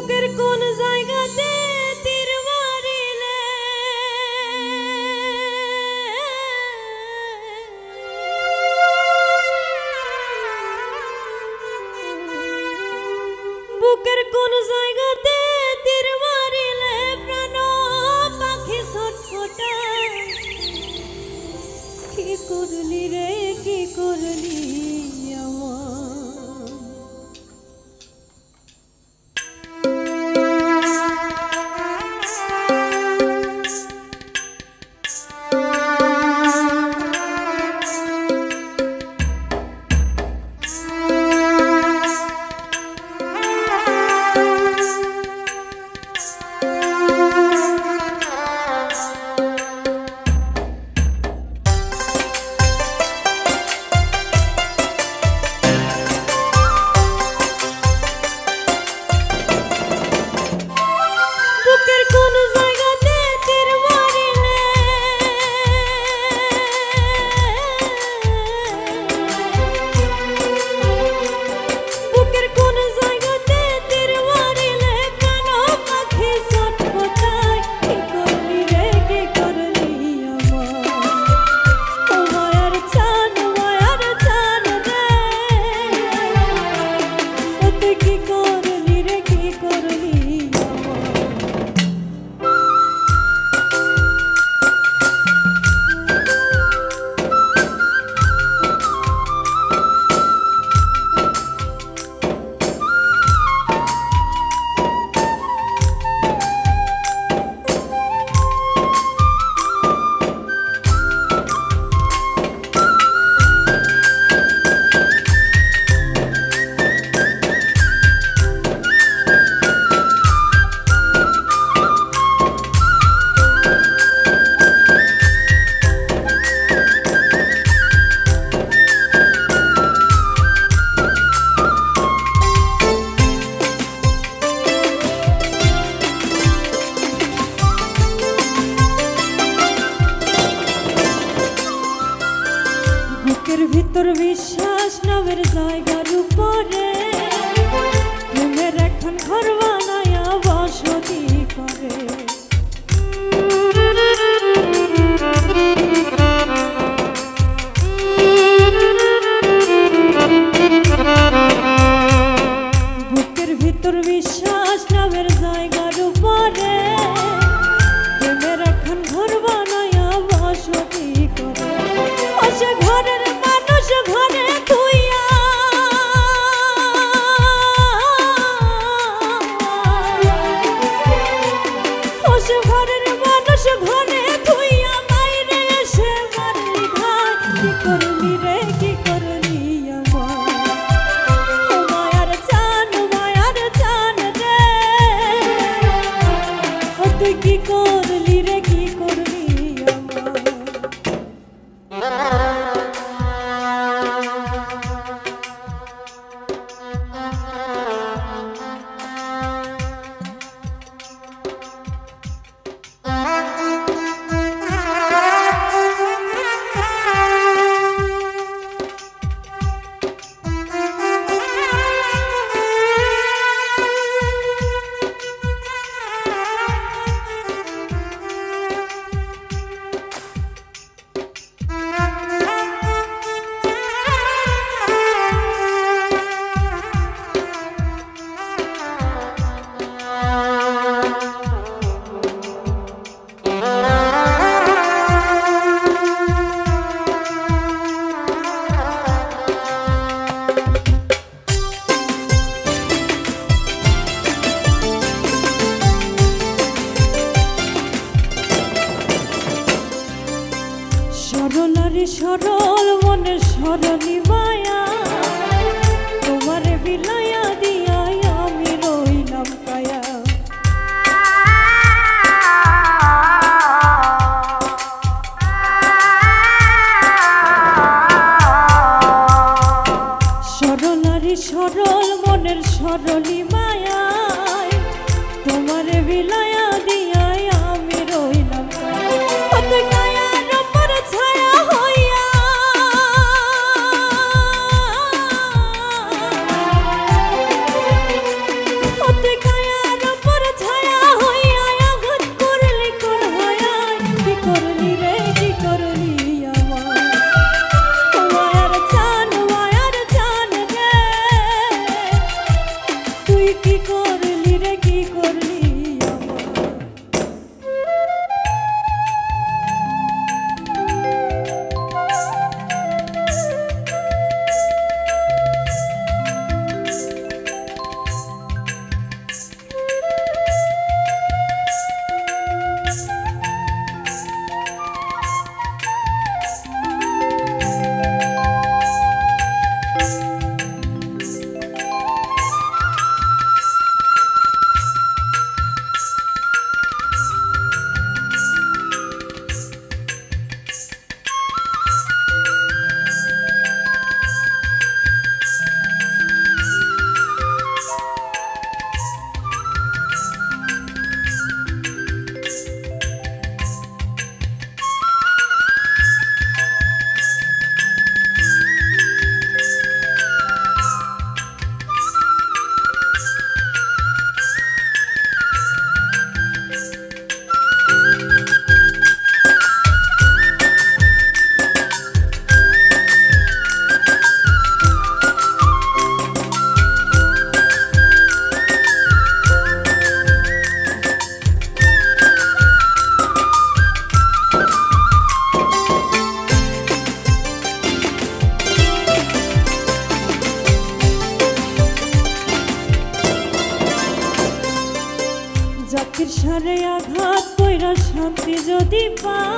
বুকের কোন জায়গাতে তীর মারিলে বুকের কোন জায়গাতে তীর মারিলে প্রাণ পাখি ছটফটায় কি করলি রে কি করলি ভিতর বিশ্বাস নামের জায়গার উপরে প্রেমের এখন ঘর বানায়া বসতি করে বুকের ভিতর বিশ্বাস নামের জায়গার উপরে প্রেমের এখন ঘর বানায়া বসতি করে সে ঘরের মানুষ ঘরে তুইয়া সে ঘরের মানুষ ঘরে তুইয়া বাইরে এসে মারলি ঘাই কি করলি রে কি করলি আমার মায়ার চান রে তুই কি করলি রে কি করলি সরল মনের সরলি মায়া তোমারে বিলাইয়া দিয়া আমি রইলাম কায়া সরল মনের সরলি মায়া তোমারে বিলাইয়া দিয়া আমি রইলাম কায়া ছায়া হইয়া কায়ার সংসারে আঘাত কইরা শান্তি যদি পা